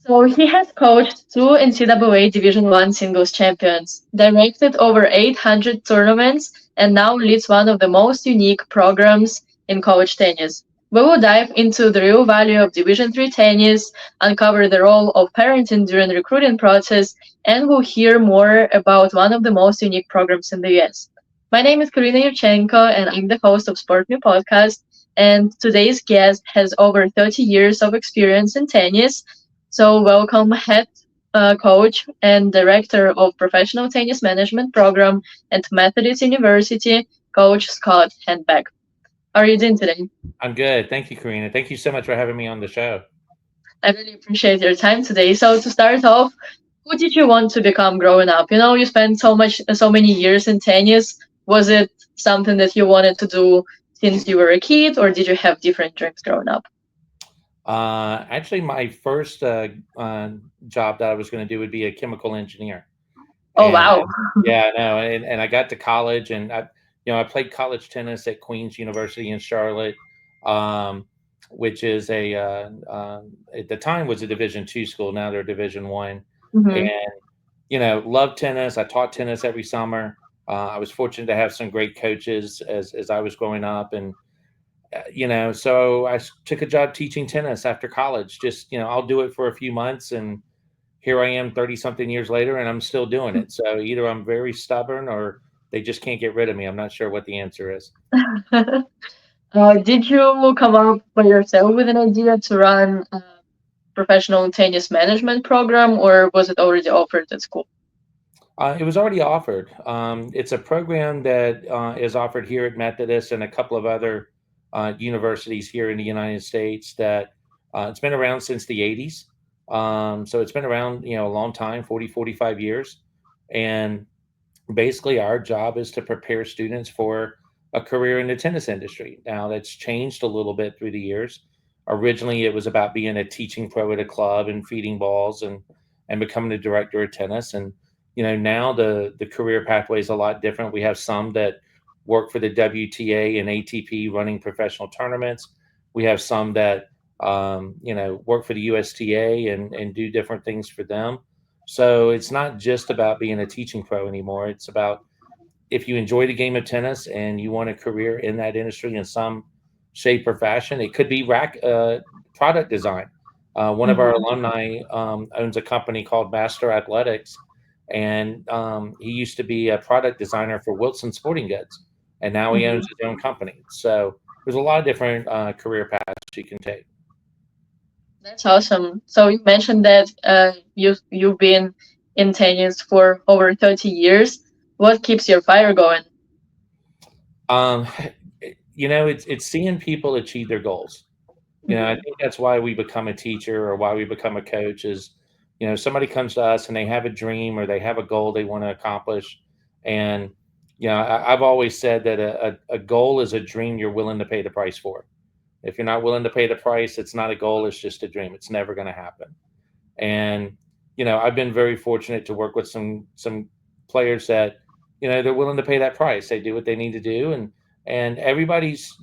So he has coached two NCAA Division One singles champions, directed over 800 tournaments, and now leads one of the most unique programs in college tennis. We will dive into the real value of Division Three tennis, uncover the role of parenting during the recruiting process, and we'll hear more about one of the most unique programs in the US. My name is Karina Yurchenko, and I'm the host of Sport Me Podcast. And today's guest has over 30 years of experience in tennis, so, welcome, head coach and director of professional tennis management program at Methodist University, Coach Scott Handback. How are you doing today? I'm good. Thank you, Karina. Thank you so much for having me on the show. I really appreciate your time today. So, to start off, who did you want to become growing up? You spent so many years in tennis. Was it something that you wanted to do since you were a kid, or did you have different dreams growing up? Actually, my first job that I was going to do would be a chemical engineer. Oh, And wow. yeah, no, and I got to college, and I played college tennis at Queen's University in Charlotte, um, which is at the time was a Division II school. Now they're Division I, Hmm. and loved tennis. I taught tennis every summer. I was fortunate to have some great coaches as I was growing up, and so took a job teaching tennis after college. Just I'll do it for a few months, and here I am 30 something years later, and I'm still doing it. So either I'm very stubborn or they just can't get rid of me. I'm not sure what the answer is. Did you come up by yourself with an idea to run a professional tennis management program, or was it already offered at school? It was already offered. It's a program that is offered here at Methodist and a couple of other universities here in the United States that it's been around since the 80s. So it's been around, a long time, 40, 45 years. And basically our job is to prepare students for a career in the tennis industry. Now that's changed a little bit through the years. Originally, it was about being a teaching pro at a club and feeding balls and becoming a director of tennis. And now the career pathway is a lot different. We have some that work for the WTA and ATP running professional tournaments. We have some that work for the USTA and do different things for them. So it's not just about being a teaching pro anymore. It's about if you enjoy the game of tennis and you want a career in that industry in some shape or fashion, it could be product design. One of our Hmm. alumni owns a company called Master Athletics, and he used to be a product designer for Wilson Sporting Goods, and now he owns Hmm. his own company. So there's a lot of different career paths you can take. That's awesome. So you mentioned that you've been in tennis for over 30 years. What keeps your fire going? Um, it's seeing people achieve their goals. I Hmm. think that's why we become a teacher or why we become a coach is, somebody comes to us and they have a dream or they have a goal they want to accomplish. And, I've always said that a goal is a dream you're willing to pay the price for. If you're not willing to pay the price, it's not a goal, it's just a dream. It's never going to happen. And, I've been very fortunate to work with some players that, they're willing to pay that price. They do what they need to do. And everybody's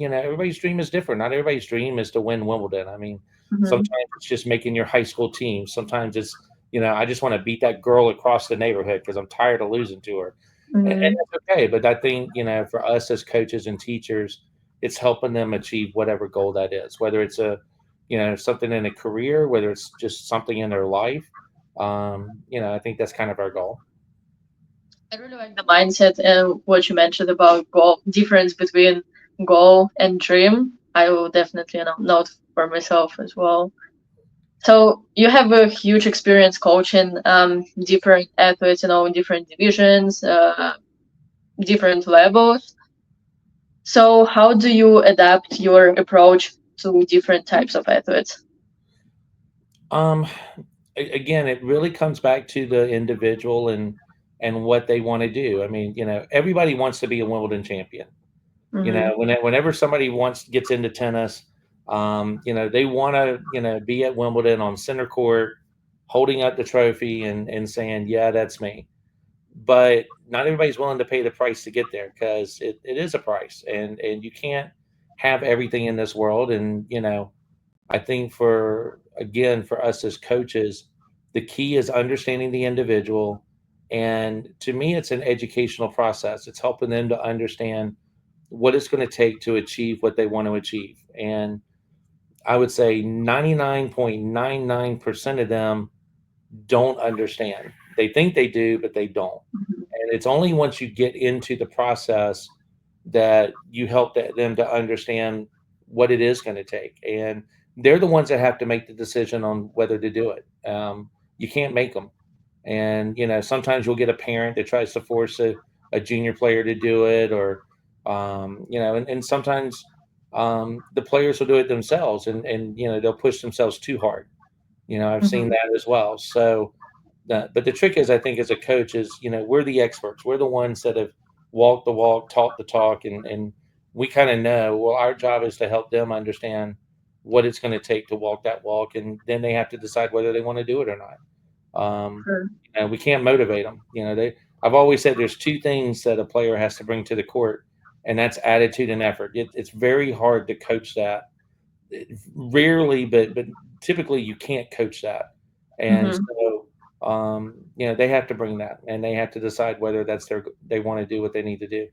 dream is different. Not everybody's dream is to win Wimbledon. I mean, Hmm. sometimes it's just making your high school team. Sometimes it's, I just want to beat that girl across the neighborhood because I'm tired of losing to her. And Hmm. that's okay. But I think, for us as coaches and teachers, it's helping them achieve whatever goal that is, whether it's something in a career, whether it's just something in their life. I think that's kind of our goal. I really like the mindset and what you mentioned about goal difference between goal and dream. I will definitely note for myself as well. So you have a huge experience coaching different athletes, in different divisions, different levels. So how do you adapt your approach to different types of athletes? Um, Again, it really comes back to the individual and what they want to do. I mean, everybody wants to be a Wimbledon champion. Hmm. Whenever somebody gets into tennis, they want to be at Wimbledon on center court, holding up the trophy and saying, "Yeah, that's me." But not everybody's willing to pay the price to get there because it is a price, and you can't have everything in this world. And I think for again, for us as coaches, the key is understanding the individual. And to me, it's an educational process. It's helping them to understand what it's going to take to achieve what they want to achieve. And I would say 99.99% of them don't understand. They think they do, but they don't. Mhm. And it's only once you get into the process that you help them to understand what it is going to take. And they're the ones that have to make the decision on whether to do it. You can't make them. And, sometimes you'll get a parent that tries to force a junior player to do it, or, and sometimes the players will do it themselves, and they'll push themselves too hard. I've seen Mhm. that as well. So, but the trick is, I think, as a coach, is we're the experts. We're the ones that have walked the walk, talked the talk, and we kind of know. Well, our job is to help them understand what it's going to take to walk that walk, and then they have to decide whether they want to do it or not. Sure. We can't motivate them. I've always said there's two things that a player has to bring to the court, and that's attitude and effort. It's very hard to coach that. Rarely, but typically you can't coach that. And Mhm. so they have to bring that, and they have to decide whether they want to do what they need to do.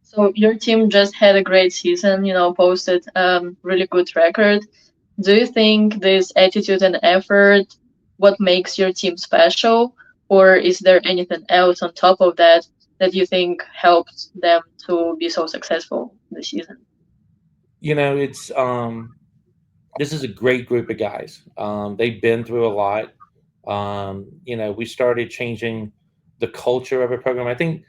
So your team just had a great season, posted really good record. Do you think this attitude and effort what makes your team special, or is there anything else on top of that that you think helped them to be so successful this season? It's this is a great group of guys. They've been through a lot. We started changing the culture of a program. I think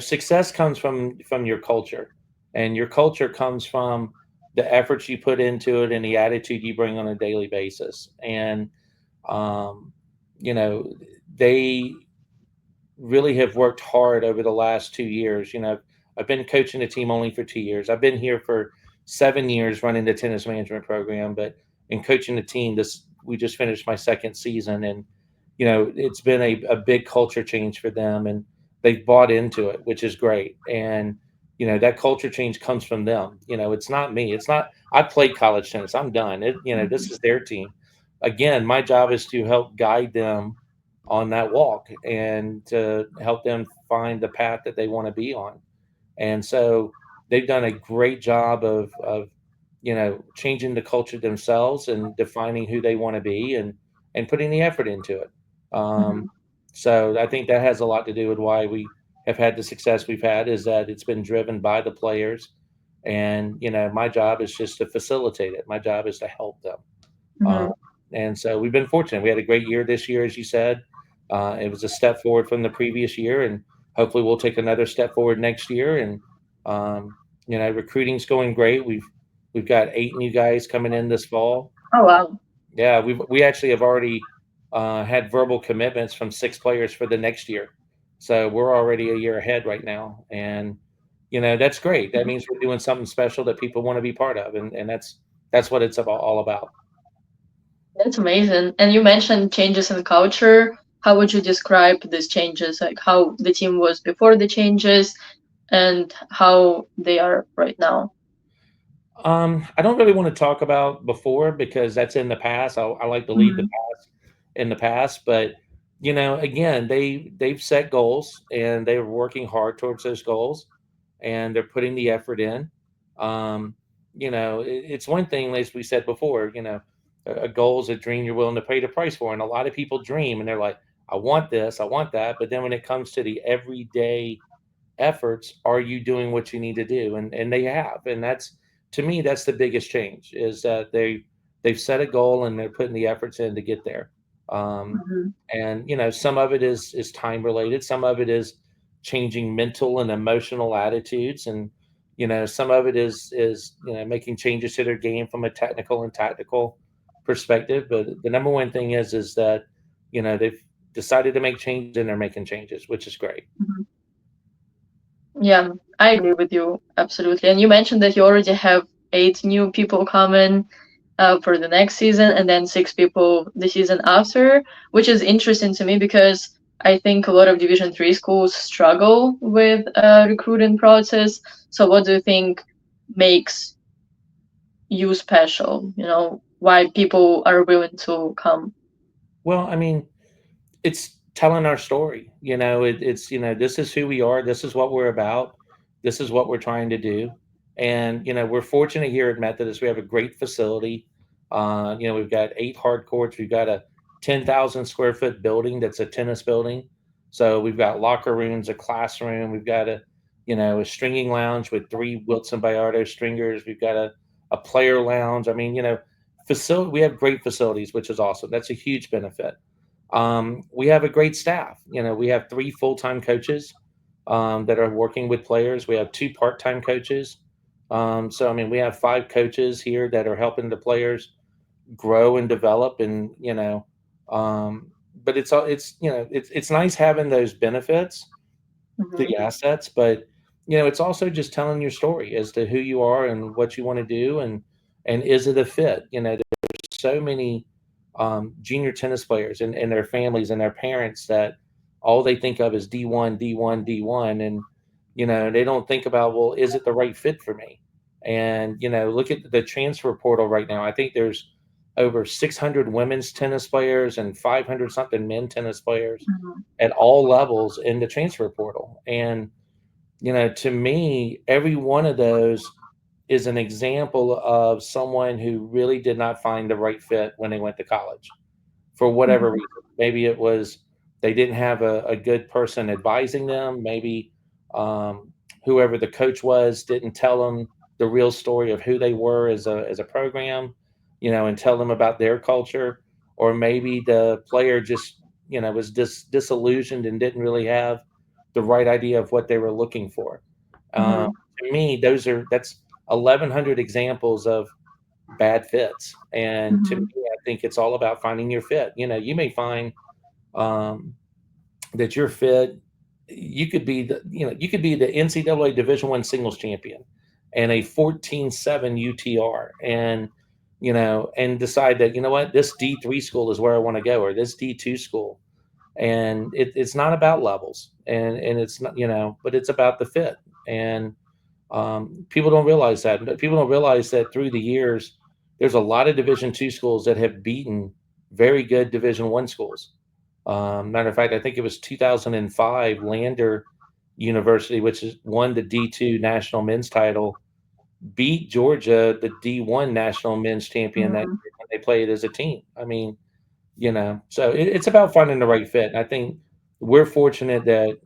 success comes from your culture, and your culture comes from the efforts you put into it and the attitude you bring on a daily basis. And um, you know, they really have worked hard over the last 2 years. I've been coaching the team only for 2 years. I've been here for 7 years running the tennis management program, but in coaching the team, this we just finished my second season, and it's been a big culture change for them, and they've bought into it, which is great. And that culture change comes from them. It's not me. It's not. I played college tennis. I'm done. This Mhm. is their team. Again, my job is to help guide them on that walk and to help them find the path that they want to be on. And so they've done a great job of changing the culture themselves and defining who they want to be, and putting the effort into it. Um, Mhm. so I think that has a lot to do with why we have had the success we've had, is that it's been driven by the players. And my job is just to facilitate it. My job is to help them. Uh, Mhm. and so we've been fortunate. We had a great year this year, as you said. It was a step forward from the previous year, and hopefully we'll take another step forward next year. And um, recruiting's going great. We've got 8 new guys coming in this fall. Oh wow, Yeah, we actually have already had verbal commitments from 6 players for the next year. So we're already a year ahead right now, and that's great. That means we're doing something special that people want to be part of, and that's what it's all about. that's amazing. And you mentioned changes in culture. How would you describe these changes? Like how the team was before the changes and how they are right now? I don't really want to talk about before, because that's in the past. I like to leave the Mhm. past in the past, but again, they've set goals, and they're working hard towards those goals, and they're putting the effort in. Um, it's one thing, as we said before. A goal is a dream you're willing to pay the price for, and a lot of people dream, and they're like, I want this, I want that, but then when it comes to the everyday efforts, are you doing what you need to do? And they have. And that's, to me, that's the biggest change, is that they've set a goal, and they're putting the efforts in to get there. um, Mhm. and some of it is time related, some of it is changing mental and emotional attitudes, and some of it is making changes to their game from a technical and tactical perspective. But the number one thing is that they've decided to make changes, and they're making changes, which is great. Mhm. Yeah, I agree with you absolutely. And you mentioned that you already have 8 new people coming for the next season, and then 6 people the season after, which is interesting to me because I think a lot of Division 3 schools struggle with recruiting process. So, what do you think makes you special? Why people are willing to come? Well, I mean, it's telling our story. It's this is who we are. This is what we're about. This is what we're trying to do. And we're fortunate here at Methodist. We have a great facility. We've got 8 hard courts. We've got a 10,000 square foot building that's a tennis building. So we've got locker rooms, a classroom. We've got a stringing lounge with 3 Wilson Bayardo stringers. We've got a player lounge. I mean, facility. We have great facilities, which is awesome. That's a huge benefit. We have a great staff. We have 3 full-time coaches that are working with players. We have 2 part-time coaches. So I mean, we have 5 coaches here that are helping the players grow and develop, and but it's nice having those benefits, Hmm. the assets, but it's also just telling your story as to who you are and what you want to do, and is it a fit? So many junior tennis players and their families and their parents that all they think of is D1, D1, D1, and they don't think about, well, is it the right fit for me? And look at the transfer portal right now. I think there's over 600 women's tennis players and 500 something men tennis players Hmm. at all levels in the transfer portal. And to me, every one of those is an example of someone who really did not find the right fit when they went to college for whatever Hmm. reason. Maybe it was they didn't have a good person advising them. Maybe whoever the coach was didn't tell them the real story of who they were as a program, and tell them about their culture. Or maybe the player just was disillusioned and didn't really have the right idea of what they were looking for. Um, Hmm. to me, that's 1,100 examples of bad fits. And to me, Hmm. I think it's all about finding your fit. You may find um, that your fit, you could be the NCAA Division I singles champion and a 14-7 UTR, and decide that, what, this D3 school is where I want to go, or this D2 school. And it's not about levels, and it's not, but it's about the fit. And people don't realize that. People don't realize that through the years, there's a lot of Division II schools that have beaten very good Division I schools. Matter of fact, I think it was 2005, Lander University, which is won the D2 national men's title, beat Georgia, the D1 national men's champion, that Hmm. year when they played as a team. I mean, so it's about finding the right fit. And I think we're fortunate that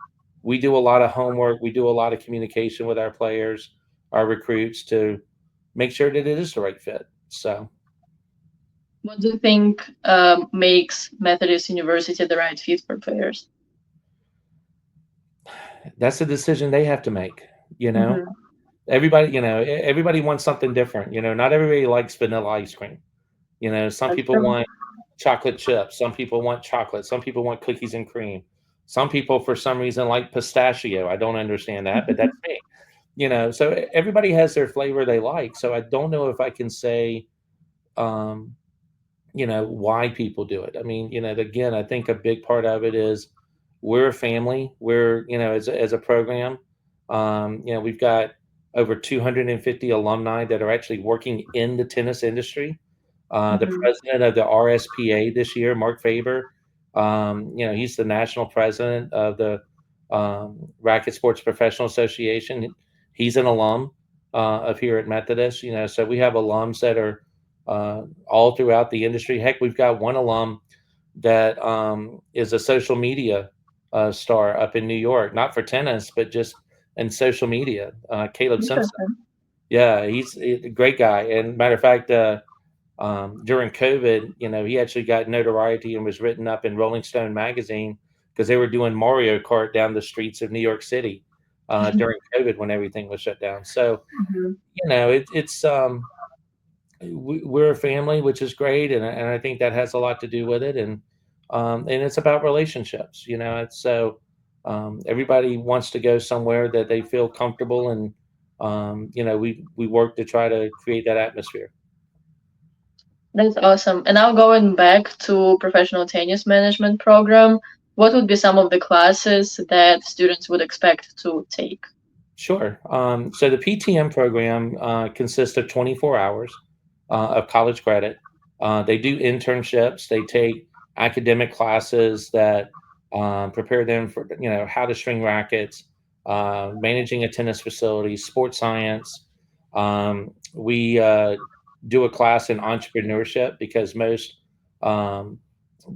we do a lot of homework, we do a lot of communication with our players, our recruits, to make sure that it is the right fit. So What do you think makes Methodist University the right fit for players? that's a decision they have to make. You know, Hmm. everybody wants something different. Not everybody likes vanilla ice cream. Some That's people true. want chocolate chips. Some people want chocolate. Some people want cookies and cream. Some people, for some reason, like pistachio. I don't understand that, but that's me. So everybody has their flavor they like. So I don't know if I can say, um, why people do it. I mean, again, I think a big part of it is we're a family. We're, as a program, we've got over 250 alumni that are actually working in the tennis industry. The Hmm. president of the RSPA this year, Mark Faber, he's the national president of the Racket Sports Professional Association. He's an alum of here at Methodist. So we have alums that are all throughout the industry. Heck, we've got one alum that is a social media star up in New York, not for tennis, but just in social media. Caleb Simpson. Interesting. Yeah, he's a great guy. And matter of fact, during COVID, he actually got notoriety and was written up in Rolling Stone magazine because they were doing Mario Kart down the streets of New York City during COVID when everything was shut down. So, Hmm. it's we're a family, which is great, and I think that has a lot to do with it, and it's about relationships. It's so everybody wants to go somewhere that they feel comfortable, and we work to try to create that atmosphere. That's awesome. And now going back to professional tennis management program, what would be some of the classes that students would expect to take? Sure. So the PTM program consists of 24 hours. of college credit. They do internships. They take academic classes that prepare them for how to string rackets, managing a tennis facility, sports science. We do a class in entrepreneurship because most um,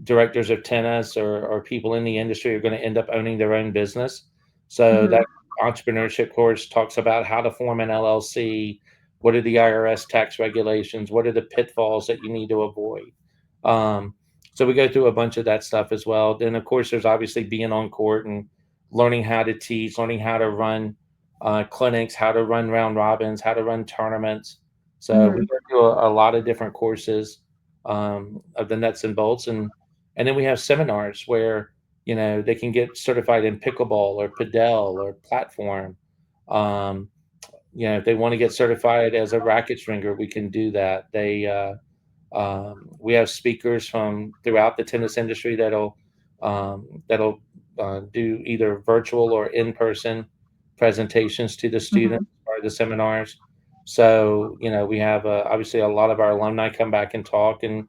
directors of tennis or people in the industry are going to end up owning their own business. So Mm-hmm. that entrepreneurship course talks about how to form an LLC, what are the IRS tax regulations, what are the pitfalls that you need to avoid. Um, so we go through a bunch of that stuff as well. Then of course there's obviously being on court and learning how to teach, learning how to run clinics, how to run round robins, how to run tournaments. So we Mm-hmm. go through a lot of different courses of the nuts and bolts, and then we have seminars where they can get certified in pickleball or padel or platform. Um, if they want to get certified as a racket stringer, we can do that. We have speakers from throughout the tennis industry that'll do either virtual or in person presentations to the Mm-hmm. students or the seminars. So we have obviously a lot of our alumni come back and talk, and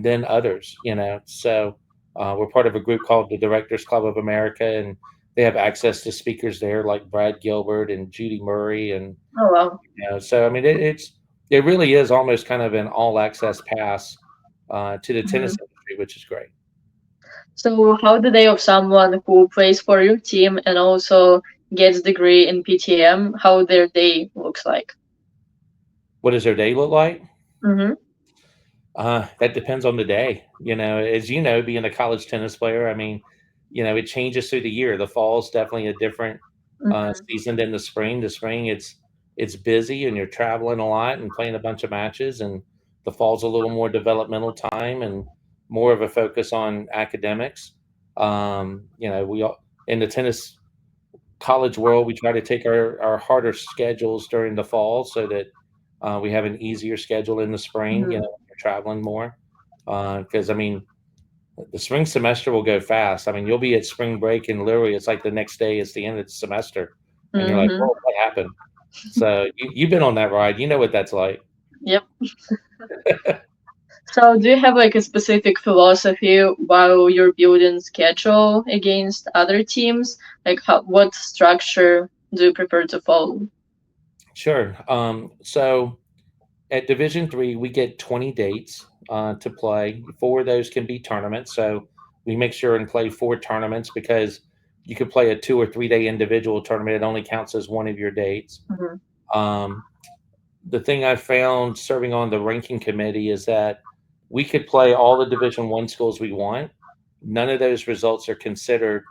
then others. So we're part of a group called the Directors Club of America, and they have access to speakers there like Brad Gilbert and Judy Murray, and Oh wow. so I mean, it really is almost kind of an all access pass to the Mm-hmm. tennis industry, which is great. So how the day of someone who plays for your team and also gets degree in PTM, how their day looks like? What does their day look like? Mm-hmm. That depends on the day. As you know, being a college tennis player, I mean, it changes through the year. The fall is definitely a different Mm-hmm. season than the spring. The spring, it's busy and you're traveling a lot and playing a bunch of matches, and the fall's a little more developmental time and more of a focus on academics. We all in the tennis college world, we try to take our harder schedules during the fall so that we have an easier schedule in the spring. Mm-hmm. When you're traveling more, because I mean, the spring semester will go fast. I mean, you'll be at spring break and literally it's like the next day is the end of the semester, and you're like, Mm-hmm. "Whoa, what happened?" So you've been on that ride. You know what that's like. Yep. So do you have like a specific philosophy while you're building schedule against other teams? Like what structure do you prefer to follow? Sure. So at Division 3, we get 20 dates to play. 4 of those can be tournaments. So we make sure and play 4 tournaments because you could play a 2 or 3 day individual tournament. It only counts as one of your dates. Mm-hmm. Um, the thing I found serving on the ranking committee is that we could play all the Division 1 schools we want. None of those results are considered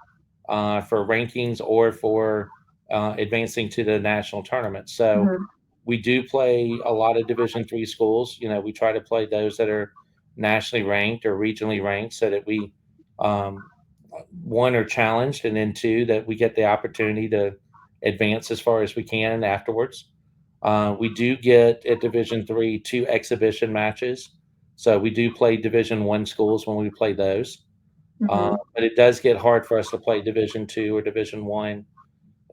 for rankings or for advancing to the national tournament. So Mm-hmm. we do play a lot of Division 3 schools. We try to play those that are nationally ranked or regionally ranked, so that we um, one are challenged, and then two that we get the opportunity to advance as far as we can afterwards. We do get at Division 3 2 exhibition matches, so we do play Division 1 schools when we play those. Mm-hmm. But it does get hard for us to play Division 2 or Division 1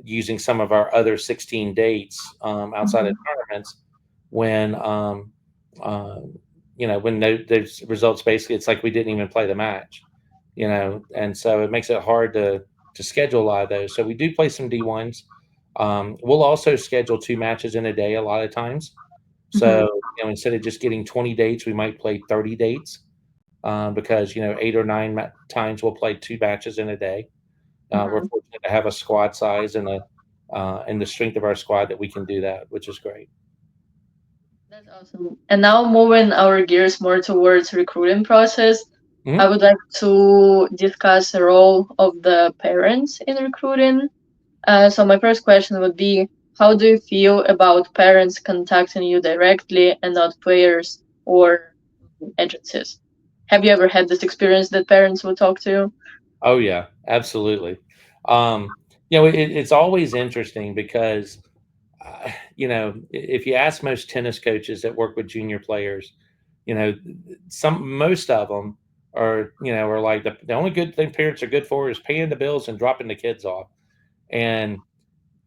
using some of our other 16 dates outside of Mm-hmm. tournaments when uh, when those results, basically it's like we didn't even play the match, and so it makes it hard to schedule a lot of those. So we do play some D1s. We'll also schedule 2 matches in a day a lot of times. Mm-hmm. So instead of just getting 20 dates, we might play 30 dates because 8 or 9 times we'll play 2 matches in a day. We're Mm-hmm. fortunate to have a squad size and the strength of our squad that we can do that, which is great. That's awesome. And now moving our gears more towards recruiting process, I Mhm. would like to discuss the role of the parents in recruiting. So my first question would be, how do you feel about parents contacting you directly and not players or agencies? Have you ever had this experience that parents will talk to you? Oh yeah, absolutely. Um, it's always interesting because if you ask most tennis coaches that work with junior players, most of them are like the only good thing parents are good for is paying the bills and dropping the kids off. And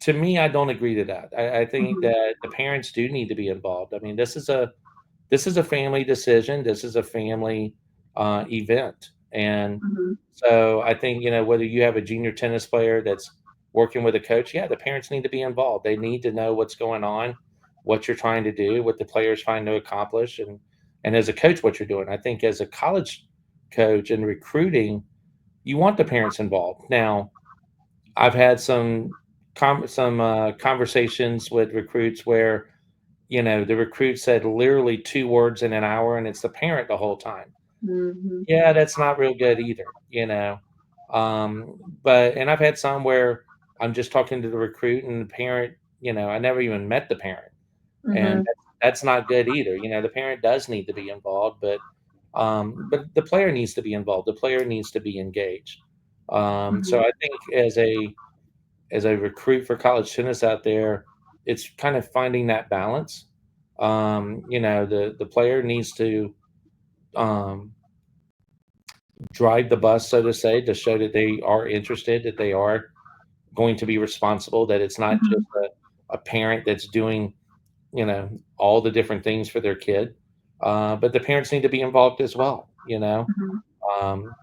to me, I don't agree to that. I think Mm-hmm. that the parents do need to be involved. I mean, this is this is a family decision. This is a family event. And Mhm. so I think, whether you have a junior tennis player that's working with a coach, yeah, the parents need to be involved. They need to know what's going on, what you're trying to do, what the player's trying to accomplish, and as a coach, what you're doing. I think as a college coach and recruiting, you want the parents involved. Now, I've had some conversations with recruits where the recruit said literally 2 words in an hour, and it's the parent the whole time. Mhm. Yeah, that's not real good either. But and I've had some where I'm just talking to the recruit and the parent, I never even met the parent. And Mhm. that's not good either. The parent does need to be involved, but the player needs to be involved. The player needs to be engaged. So Mhm. I think as a recruit for college tennis out there, it's kind of finding that balance. The player needs to um, drive the bus, so to say, to show that they are interested, that they are going to be responsible, that it's not just Mhm. a parent that's doing, all the different things for their kid. But the parents need to be involved as well. Mhm. Um,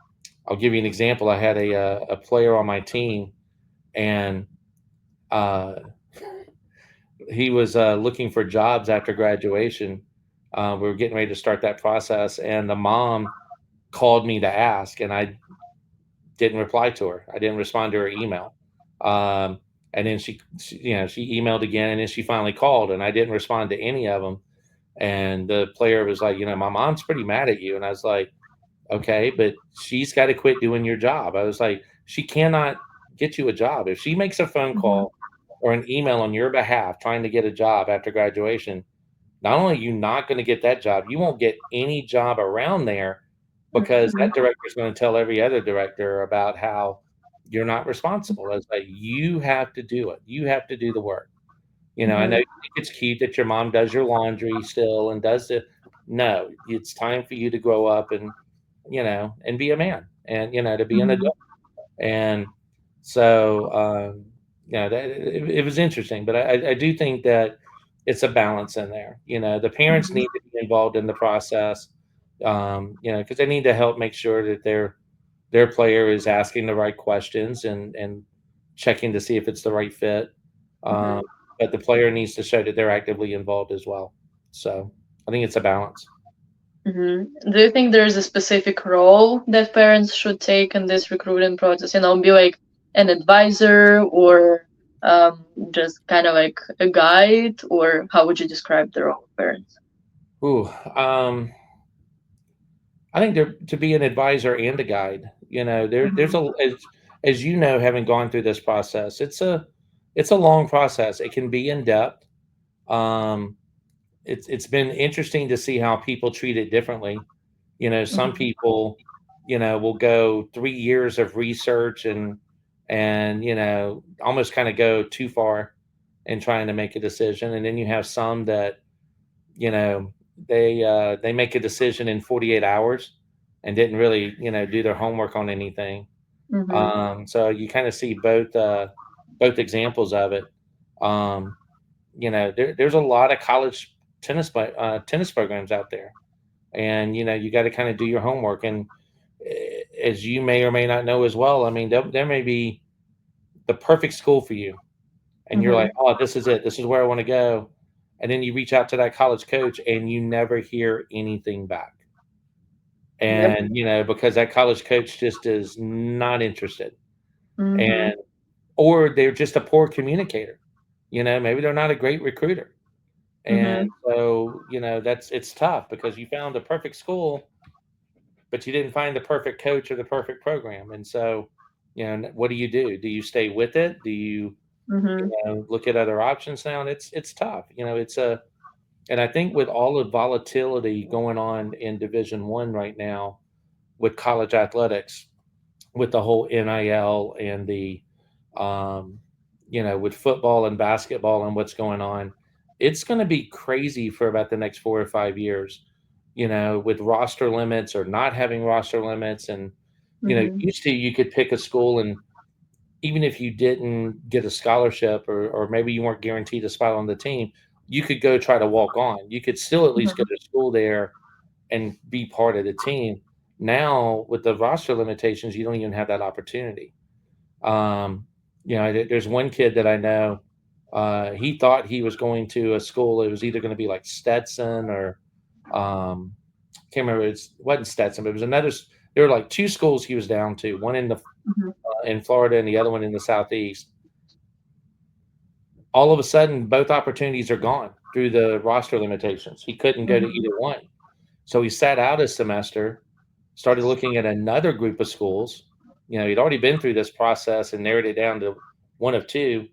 I'll give you an example. I had a player on my team, and uh, he was looking for jobs after graduation. We were getting ready to start that process, and the mom called me to ask, and I didn't reply to her. I didn't respond to her email. Um, and then she emailed again, and then she finally called, and I didn't respond to any of them. And the player was like, my mom's pretty mad at you. And I was like, okay, but she's got to quit doing your job. I was like, she cannot get you a job. If she makes a phone Mhm. call or an email on your behalf trying to get a job after graduation, not only are you not going to get that job, you won't get any job around there because Mhm. that director is going to tell every other director about how you're not responsible. It's like you have to do it. You have to do the work. I know Mhm. you think it's cute that your mom does your laundry still and does it. No, it's time for you to grow up and be a man and to be an Mhm. adult. And so, that it was interesting, but I do think that it's a balance in there. The parents Mhm. need to be involved in the process, because they need to help make sure that their player is asking the right questions and checking to see if it's the right fit. Um, Mhm. but the player needs to show that they're actively involved as well. So I think it's a balance. Mhm. Do you think there's a specific role that parents should take in this recruiting process? Be like an advisor or just kind of like a guide, or how would you describe the role of parents? Ooh, I think to be an advisor and a guide, there's Mhm. as you know, having gone through this process, it's a long process. It can be in depth. Um, it's been interesting to see how people treat it differently. Some Mhm. people, will go 3 years of research and almost kind of go too far in trying to make a decision, and then you have some that you know they make a decision in 48 hours and didn't really do their homework on anything. Mhm. So you kind of see both examples of it. um, there's a lot of college tennis programs out there, and you got to kind of do your homework. And as you may or may not know as well, I mean, there may be the perfect school for you, and you're like, Mhm. oh, this is it, this is where I want to go. And then you reach out to that college coach and you never hear anything back. Yep. And because that college coach just is not interested, Mhm. and or they're just a poor communicator. Maybe they're not a great recruiter. And Mhm. so it's tough because you found the perfect school, but you didn't find the perfect coach or the perfect program. And so what do? Do you stay with it? Do you Mhm. look at other options now? And it's tough. And I think with all the volatility going on in Division 1 right now with college athletics, with the whole NIL and um, with football and basketball and what's going on, it's going to be crazy for about the next 4 or 5 years. With roster limits or not having roster limits, and Mhm. used to you could pick a school, and even if you didn't get a scholarship or maybe you weren't guaranteed a spot on the team, you could go try to walk on. You could still at least go Mhm. to school there and be part of the team. Now with the roster limitations, you don't even have that opportunity. Um, there's one kid that I know. He thought he was going to a school. It was either going to be like Stetson or can't remember. It wasn't Stetson, but it was another. There were like two schools he was down to. One Mhm. in Florida and the other one in the southeast. All of a sudden, both opportunities are gone through the roster limitations. He couldn't go to Mhm. either one, so he sat out a semester, started looking at another group of schools. He'd already been through this process and narrowed it down to one of two.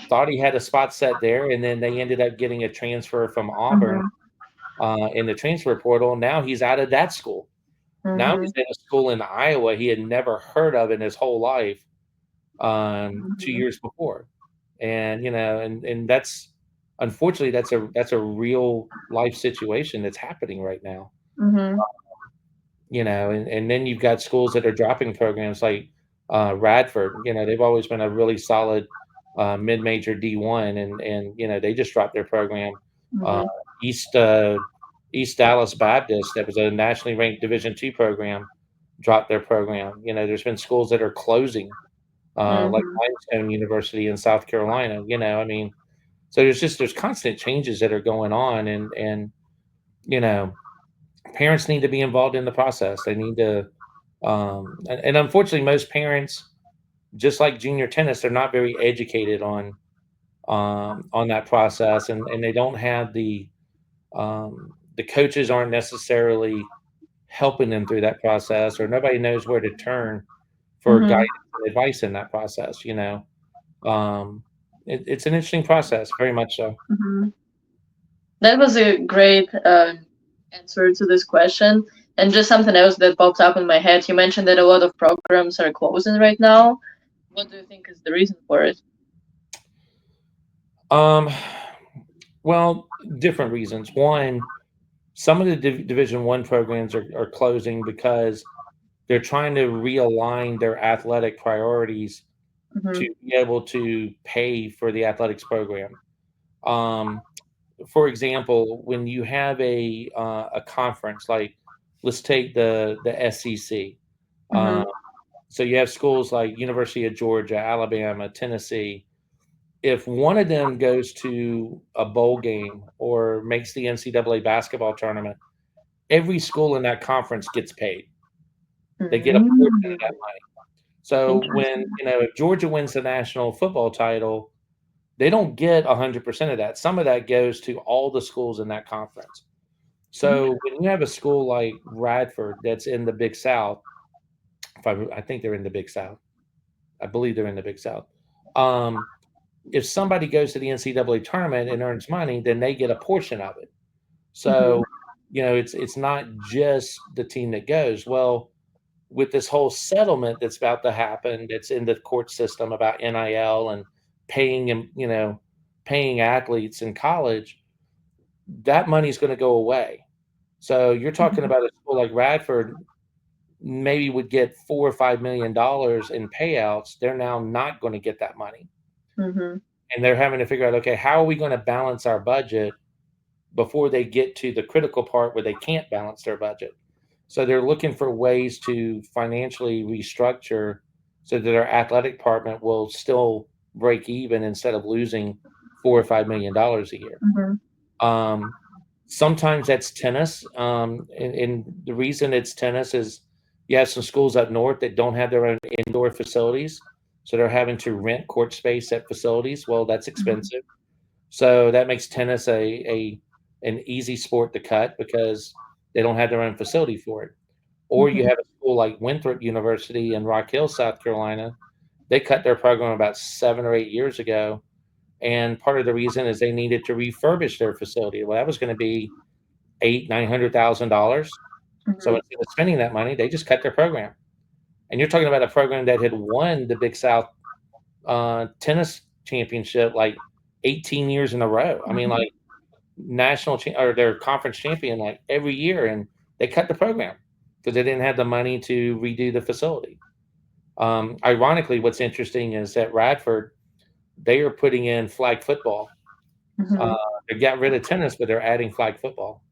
Thought he had a spot set there, and then they ended up getting a transfer from Auburn Mhm. in the transfer portal. Now he's out of that school. Now he's Mhm. in a school in Iowa he had never heard of in his whole life 2 Mhm. years before, and that's unfortunately that's a real life situation that's happening right now. Mhm. And then you've got schools that are dropping programs like Radford. They've always been a really solid mid-major D1, and they just dropped their program. Uh, Mhm. East East Dallas Baptist, that was a nationally ranked Division II program, dropped their program. There's been schools that are closing, like Mhm. Limestone University in South Carolina. I mean, so there's constant changes that are going on, and you know parents need to be involved in the process. They need to, and unfortunately, most parents, just like junior tennis, they're not very educated on that process, and they don't have the coaches aren't necessarily helping them through that process, or nobody knows where to turn for Mhm. guidance and advice in that process. Um, it's an interesting process, very much so. Mhm. That was a great answer to this question. And just something else that popped up in my head. You mentioned that a lot of programs are closing right now. What do you think is the reason for it? Um, well, different reasons. One, some of the Division I programs are closing because they're trying to realign their athletic priorities to Mhm. be able to pay for the athletics program. Um, for example, when you have a conference, like let's take the SEC. Uh, Mhm. so you have schools like University of Georgia, Alabama, Tennessee. If one of them goes to a bowl game or makes the NCAA basketball tournament, every school in that conference gets paid. They get a portion of Mm. that money. So when Interesting. if Georgia wins the national football title, they don't get 100% of that. Some of that goes to all the schools in that conference. So when you have a school like Radford that's in the Big South, I think they're in the Big South. I believe they're in the Big South. Um, if somebody goes to the NCAA tournament and earns money, then they get a portion of it. Mhm. So, it's not just the team that goes. Well, with this whole settlement that's about to happen, that's in the court system about NIL and paying and paying athletes in college, that money's going to go away. So you're talking Mhm. about a school like Radford maybe would get $4 or $5 million in payouts. They're now not going to get that money, Mhm. and they're having to figure out, okay, how are we going to balance our budget before they get to the critical part where they can't balance their budget. So they're looking for ways to financially restructure so that our athletic department will still break even instead of losing $4 or $5 million a year. Mhm. Um, Sometimes that's tennis, and the reason it's tennis is you have some schools up north that don't have their own indoor facilities, so they're having to rent court space at facilities. Well, that's Mhm. expensive, so that makes tennis a an easy sport to cut because they don't have their own facility for it. Or you Mhm. have a school like Winthrop University in Rock Hill, South Carolina. They cut their program about 7 or 8 years ago, and part of the reason is they needed to refurbish their facility. Well, that was going to be $900,000. So Mhm. instead of spending that money, they just cut their program. And you're talking about a program that had won the Big South tennis championship like 18 years in a row. I mean, Mhm. like or their conference champion like every year, and they cut the program because they didn't have the money to redo the facility. Ironically, what's interesting is that Radford, they are putting in flag football. Uh, Mhm. They got rid of tennis, but they're adding flag football.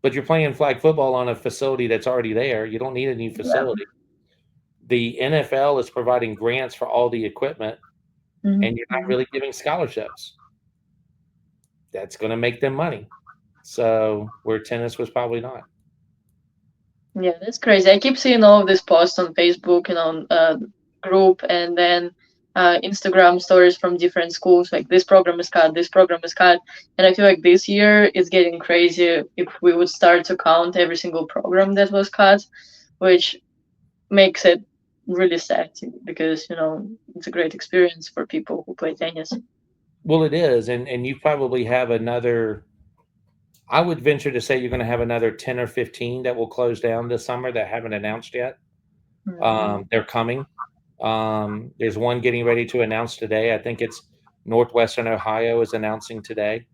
But you're playing flag football on a facility that's already there. You don't need a new Yeah. facility. The NFL is providing grants for all the equipment, and you're not Mhm. really giving scholarships. That's going to make them money. So where tennis was probably not. Yeah, that's crazy. I keep seeing all of these posts on Facebook and on group, and then Instagram stories from different schools. Like this program is cut, this program is cut, and I feel like this year is getting crazy if we would start to count every single program that was cut, which makes it really sad because it's a great experience for people who play tennis. Well, it is, and you probably have another. I would venture to say you're going to have another 10 or 15 that will close down this summer that haven't announced yet. Mhm. They're coming. There's one getting ready to announce today. I think it's Northwestern Ohio is announcing today.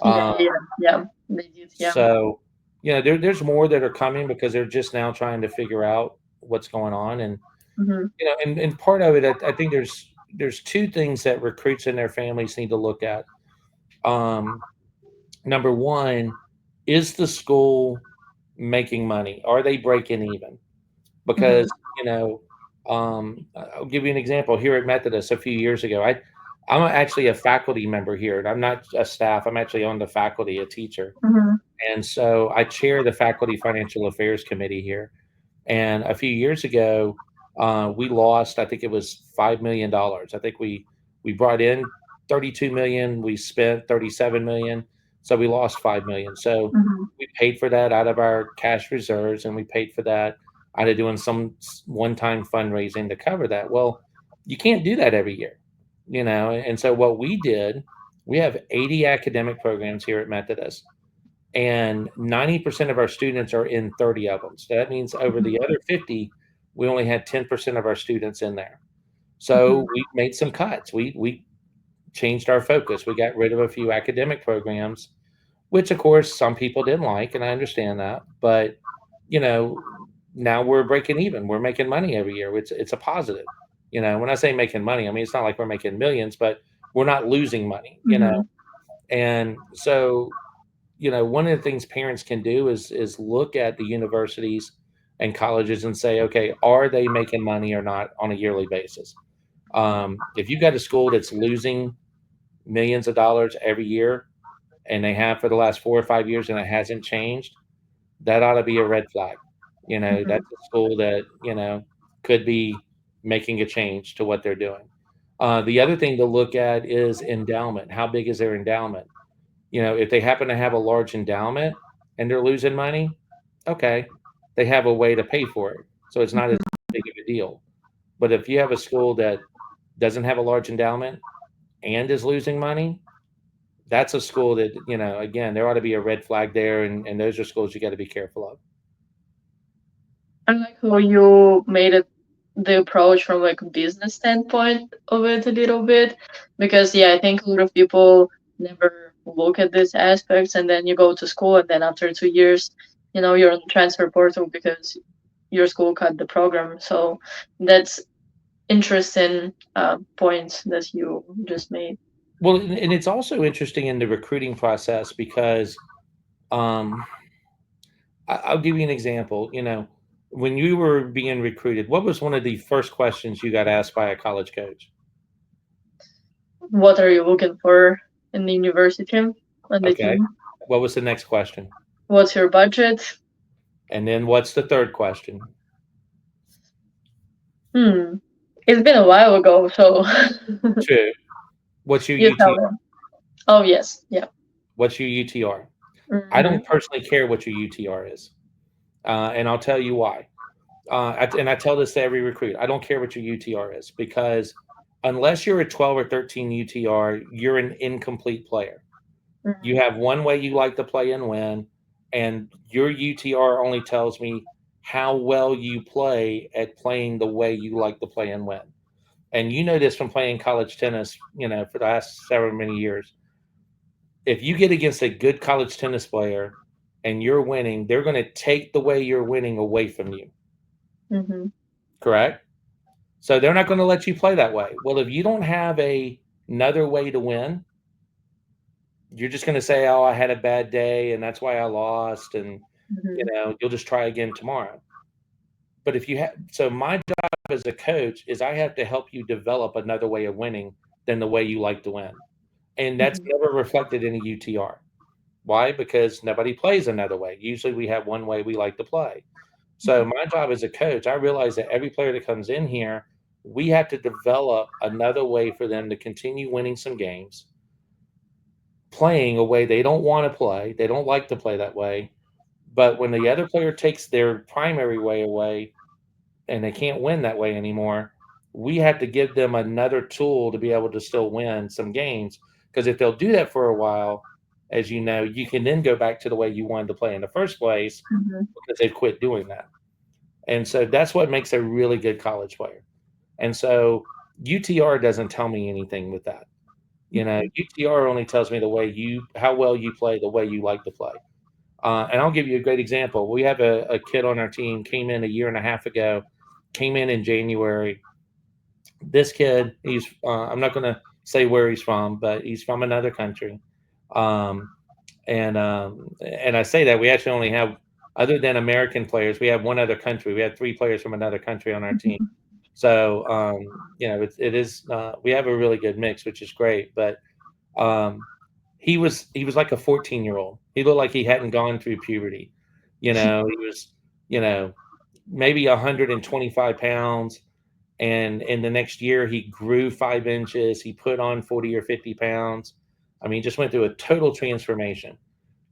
Yeah, Um, yeah, yeah. They did, yeah. so, there's more that are coming because they're just now trying to figure out what's going on. And, Hmm. and part of it, I think there's two things that recruits and their families need to look at. Um, Number one, is the school making money? Are they breaking even? Hmm. Because, I'll give you an example. Here at Methodist a few years ago, I'm actually a faculty member here, and I'm not a staff. I'm actually on the faculty, a teacher. Hmm. And so I chair the faculty financial affairs committee here. And a few years ago, we lost. I think it was $5 million. I think we brought in 32 million. We spent 37 million. So we lost 5 million. So Hmm. we paid for that out of our cash reserves, and we paid for that out of doing some one-time fundraising to cover that. Well, you can't do that every year, And so what we did, we have 80 academic programs here at Methodist, and 90% of our students are in 30 of them. So that means over the other 50, we only had 10% of our students in there. Hmm. So we made some cuts. We changed our focus. We got rid of a few academic programs, which of course some people didn't like, and I understand that. But you know, now we're breaking even. We're making money every year. It's a positive. When I say making money, I mean it's not like we're making millions, but we're not losing money. Hmm. And so one of the things parents can do is look at the universities and colleges and say, okay, are they making money or not on a yearly basis? If you got a school that's losing millions of dollars every year, and they have for the last 4 or 5 years, and it hasn't changed, that ought to be a red flag. Hmm. That's a school that could be making a change to what they're doing. The other thing to look at is endowment. How big is their endowment? If they happen to have a large endowment and they're losing money, okay, they have a way to pay for it. So it's not as big of a deal. But if you have a school that doesn't have a large endowment and is losing money, that's a school that, again, there ought to be a red flag there. And those are schools you got to be careful of. I like how you made it the approach from like a business standpoint of it a little bit, because yeah, I think a lot of people never look at these aspects, and then you go to school, and then after 2 years, you're on the transfer portal because your school cut the program. So that's interesting point that you just made. Well, and it's also interesting in the recruiting process because um, I'll give you an example. When you were being recruited, what was one of the first questions you got asked by a college coach? What are you looking for in the university and the Okay. team? What was the next question? What's your budget? And then what's the third question? Hmm. It's been a while ago, so True. What's your you tell UTR? me. Oh yes, yeah. What's your UTR? I Hmm. don't personally care what your UTR is. And I'll tell you why. And I tell this to every recruit. I don't care what your UTR is because unless you're a 12 or 13 UTR, you're an incomplete player. You Hmm. have one way you like to play and win, and your UTR only tells me how well you play at playing the way you like to play and win. And you know this from playing college tennis, for the last several many years. If you get against a good college tennis player and you're winning, they're going to take the way you're winning away from you. Hmm. Correct? So they're not going to let you play that way. Well, if you don't have a another way to win, you're just going to say, "Oh, I had a bad day, and that's why I lost," and Mhm. you'll just try again tomorrow. But if you have, so my job as a coach is I have to help you develop another way of winning than the way you like to win, and that's Mhm. never reflected in a UTR. Why? Because nobody plays another way. Usually, we have one way we like to play. So Mhm. my job as a coach, I realize that every player that comes in here, we have to develop another way for them to continue winning some games, playing a way they don't want to play. They don't like to play that way. But when the other player takes their primary way away and they can't win that way anymore, we have to give them another tool to be able to still win some games. Because if they'll do that for a while, as you know, you can then go back to the way you wanted to play in the first place Mhm. because they've quit doing that. And so that's what makes a really good college player. And so UTR doesn't tell me anything with that. Mhm. UTR only tells me the way how well you play, the way you like to play. And I'll give you a great example. We have a kid on our team, came in a year and a half ago, came in January. This kid, I'm not going to say where he's from, but he's from another country. Um, and I say that we actually only have, other than American players, we have one other country. We have three players from another country on our team. Mhm. So it is we have a really good mix, which is great. But um, he was like a 14-year-old. He looked like he hadn't gone through puberty. He was you know maybe 125 pounds, and in the next year he grew 5 inches. He put on 40 or 50 pounds. I mean, just went through a total transformation.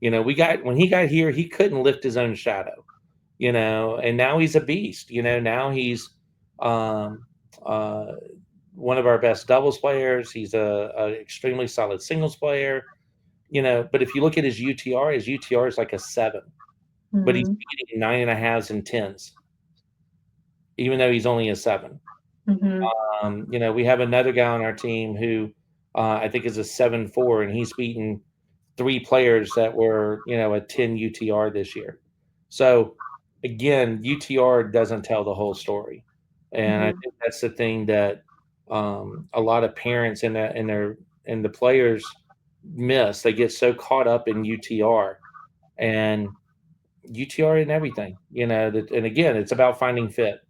We got when he got here, he couldn't lift his own shadow. And now he's a beast. Now he's um, uh, one of our best doubles players. He's a extremely solid singles player. But if you look at his UTR is like a 7, but he's Mhm. beating 9.5s and 10s, even though he's only a 7. Mhm. We have another guy on our team who I think is a 7.4, and he's beaten 3 players that were, a 10 UTR this year. So again, UTR doesn't tell the whole story. And I Mhm. think that's the thing that a lot of parents and the players miss. They get so caught up in UTR, and UTR and everything, and again, it's about finding fit.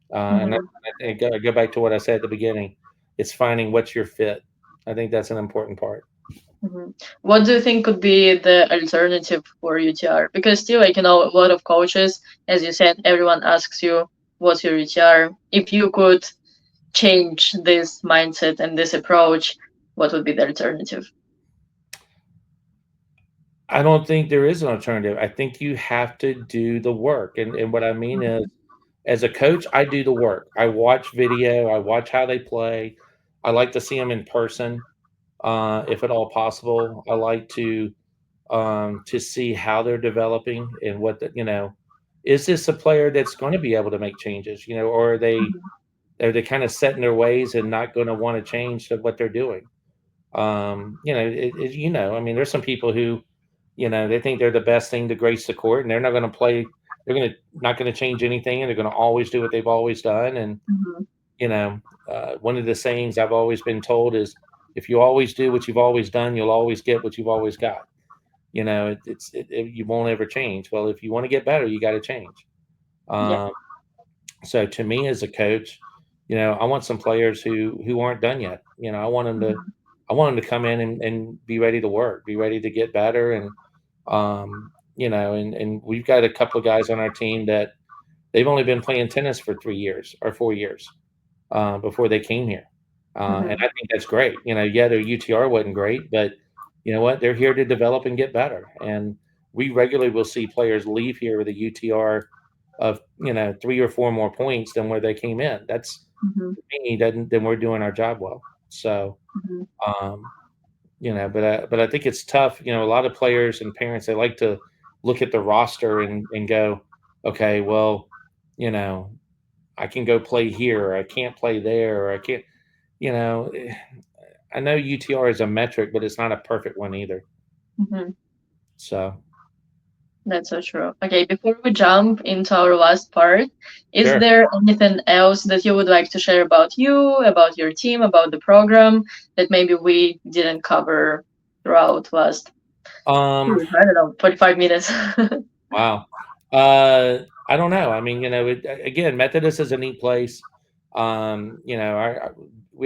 And Mhm. I go back to what I said at the beginning. It's finding what's your fit. I think that's an important part. Mhm. What do you think could be the alternative for UTR? Because still, like, a lot of coaches, as you said, everyone asks you, what's your UTR? If you could change this mindset and this approach, what would be the alternative? I don't think there is an alternative. I think you have to do the work. And what I mean is, Mhm. as a coach, I do the work. I watch video, I watch how they play. I like to see them in person, if at all possible. I like to see how they're developing and is this a player that's going to be able to make changes, or Mhm. are they kind of set in their ways and not going to want to change to what they're doing? I mean, there's some people who, they think they're the best thing to grace the court, and they're not going to play. They're going to not going to change anything, and they're going to always do what they've always done. And Mhm. you know, one of the sayings I've always been told is, if you always do what you've always done, you'll always get what you've always got. You won't ever change. Well, if you want to get better, you got to change. Yeah. Um, so to me as a coach, I want some players who aren't done yet. Mhm. I want them to come in and be ready to work, be ready to get better. And and we've got a couple of guys on our team that they've only been playing tennis for 3 years or 4 years before they came here. And Mhm. I think that's great. Yeah, their UTR wasn't great, but you know what? They're here to develop and get better. And we regularly will see players leave here with a UTR of 3 or 4 more points than where they came in. That's, Mhm. to me, doesn't then we're doing our job well. So Mhm. um, but I think it's tough. A lot of players and parents, they like to look at the roster and go, okay, well, you know, I can go play here, or I can't play there, or I can't. You know, eh, I know UTR is a metric, but it's not a perfect one either. Mhm. So That's so true. Okay, before we jump into our last part, is Sure. there anything else that you would like to share about you, about your team, about the program that maybe we didn't cover throughout last, Um, I don't know, 45 minutes? wow. I don't know. I mean, again, Methodist is a neat place. We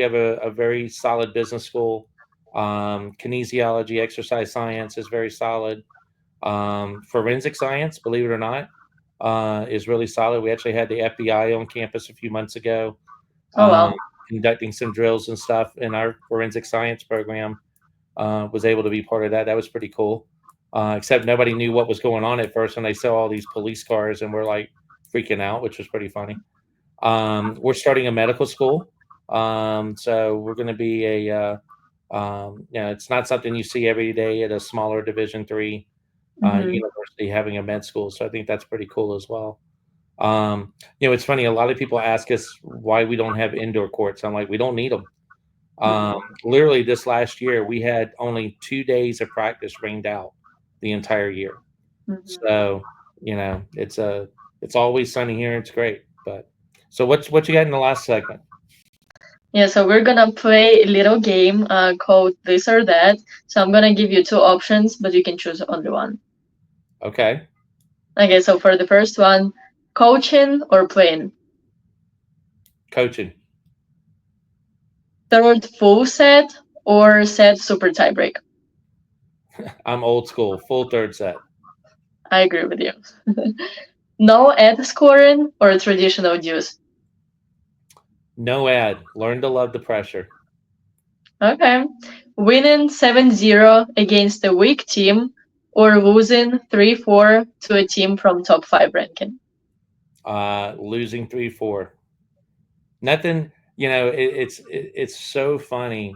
have a very solid business school. Kinesiology, exercise science is very solid. Forensic science, believe it or not, is really solid. We actually had the FBI on campus a few months ago, Oh, um, wow. conducting some drills and stuff in our forensic science program. Was able to be part of that. That was pretty cool. Except nobody knew what was going on at first, and they saw all these police cars, and we're like freaking out, which was pretty funny. We're starting a medical school, so we're going to be it's not something you see every day at a smaller Division 3 Hmm. university having a med school. So I think that's pretty cool as well. It's funny. A lot of people ask us why we don't have indoor courts. I'm like, we don't need them. Literally, this last year, we had only 2 days of practice rained out the entire year. Hmm. So, it's always sunny here. It's great. But so what you got in the last segment? Yeah, so we're gonna play a little game called This or That. So I'm gonna give you two options, but you can choose only one. Okay, Okay, so for the first one, coaching or playing? coaching. Third full set or set super tiebreak? I'm old school, full third set. I agree with you. No ad scoring or traditional dues? No ad. Learn to love the pressure. Okay. Winning 7-0 against a weak team or losing 3-4 to a team from top 5 ranking? Losing 3-4. Nothing. It's so funny.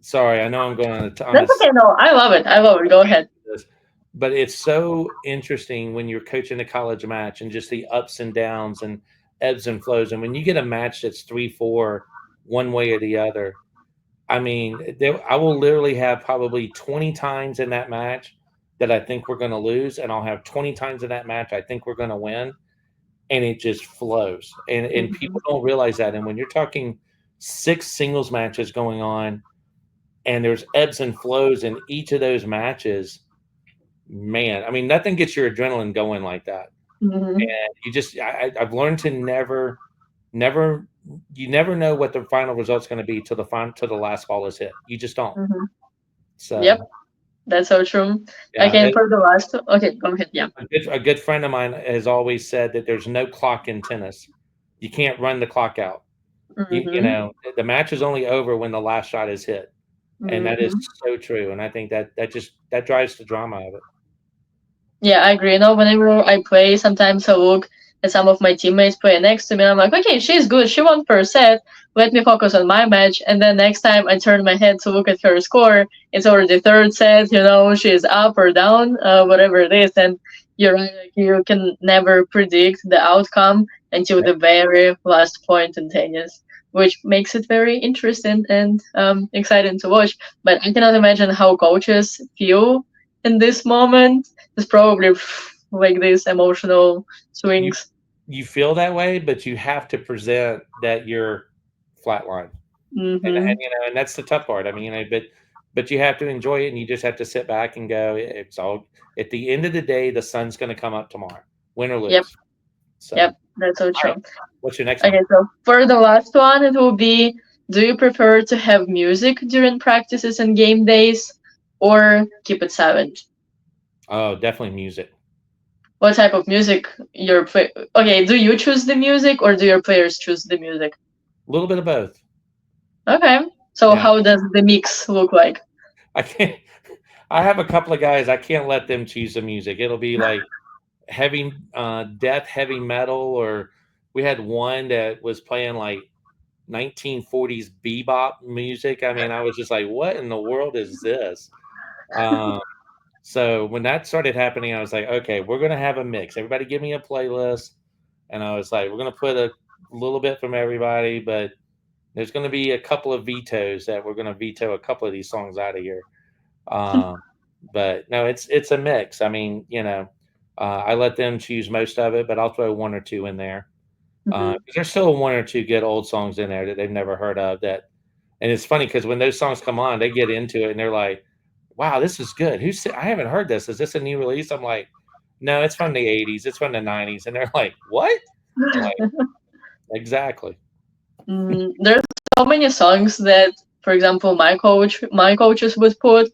Sorry, I know I'm going on a That's okay. No, I love it. I love it. Go ahead. this, but it's so interesting when you're coaching a college match and just the ups and downs and ebbs and flows. And when you get a match that's 3-4, one way or the other, I mean, I will literally have probably 20 times in that match that I think we're going to lose, and I'll have 20 times in that match I think we're going to win, and it just flows. And Hmm. people don't realize that. And when you're talking 6 singles matches going on, and there's ebbs and flows in each of those matches, man, I mean, nothing gets your adrenaline going like that. Hmm. And I've learned to never, you never know what the final result's going to be till the last ball is hit. You just don't. Hmm. Yep, So that's so true. yeah, Okay, for the last, okay, go ahead. Yeah. a good friend of mine has always said that there's no clock in tennis. You can't run the clock out. Hmm. The match is only over when the last shot is hit, and that is Hmm. so true. And I think that drives the drama of it. Yeah, I agree. Whenever I play, sometimes I look at some of my teammates playing next to me. And I'm like, okay, she's good. She won first set. Let me focus on my match. And then next time I turn my head to look at her score, it's already third set. She's up or down, whatever it is. And you're right. Like, you can never predict the outcome until the very last point in tennis, which makes it very interesting and exciting to watch. But I cannot imagine how coaches feel in this moment. It's probably like these emotional You swings. you feel that way, but you have to present that you're flatline. And Hmm. and that's the tough part. I mean, but you have to enjoy it, and you just have to sit back and go, it's all at the end of the day, the sun's going to come up tomorrow, win or Yep, lose. So, yep, all that's so right, true. what's your next one? Okay, so for the last one, it will be: do you prefer to have music during practices and game days, or keep it silent? Oh, definitely music. What type of music your play? Okay, do you choose the music or do your players choose the music? A little bit of both. Okay, so Yeah, how does the mix look like? I can't. I have a couple of guys. I can't let them choose the music. It'll be like death, heavy metal, or we had one that was playing like 1940s bebop music. I mean, I was just like, what in the world is this? Um, so when that started happening, I was like, okay, we're gonna have a mix. Everybody give me a playlist. And I was like, we're gonna put a little bit from everybody, but there's gonna be a couple of vetoes that we're gonna veto a couple of these songs out of here. Um, But no, it's a mix. I mean, I let them choose most of it, but I'll throw one or two in there. Hmm. 'Cause there's still one or two good old songs in there that they've never heard of. And it's funny because when those songs come on, they get into it and they're like, "Wow, this is good. I haven't heard this. Is this a new release?" I'm like, "No, it's from the '80s. It's from the '90s." And they're like, "What?" I'm like, "Exactly." There's so many songs that, for example, my coaches would put,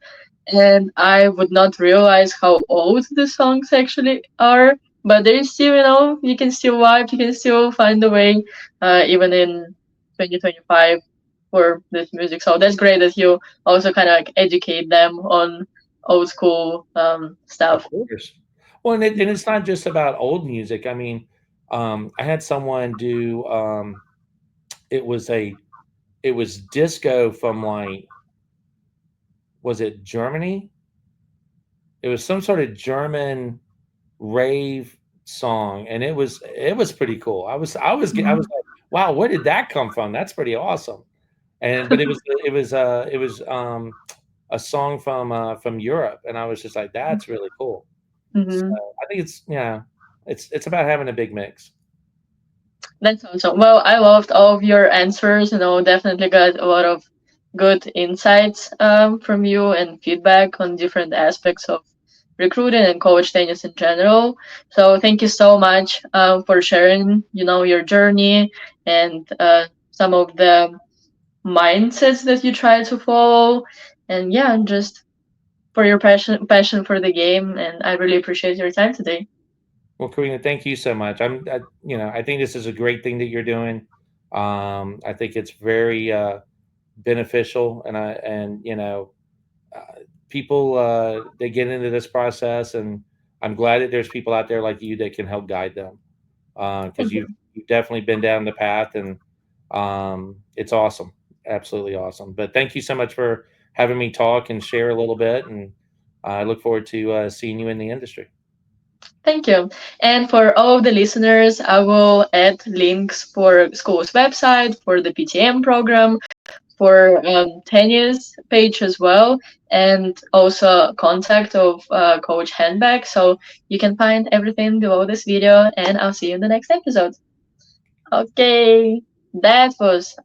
and I would not realize how old the songs actually are. But they still, you can still vibe, you can still find a way, even in 2025 for this music. So that's great that you also kind of like educate them on old school Of stuff. course. Well, and it's not just about old music. I mean, I had someone do it was a it was disco from like, was it Germany? It was some sort of German rave song, and it was pretty cool. I was Mhm. like, wow, where did that come from? That's pretty awesome. And but it was a song from Europe, and I was just like, that's really cool. So Mhm. I think it's about having a big mix. That's awesome. Well, I loved all of your answers. Definitely got a lot of good insights from you and feedback on different aspects of recruiting and college tennis in general. So thank you so much for sharing, your journey and some of the mindsets that you try to follow. And yeah, just for your passion for the game. And I really appreciate your time today. Well, Karina, thank you so much. I think this is a great thing that you're doing. I think it's very beneficial, and people they get into this process, and I'm glad that there's people out there like you that can help guide them, because Thank you. you've definitely been down the path, and it's awesome, absolutely awesome. But thank you so much for having me talk and share a little bit, and I look forward to seeing you in the industry. Thank you. And for all of the listeners, I will add links for school's website, for the PTM program, for tennis page as well, and also contact of Coach Handback. So you can find everything below this video, and I'll see you in the next episode. Okay, that was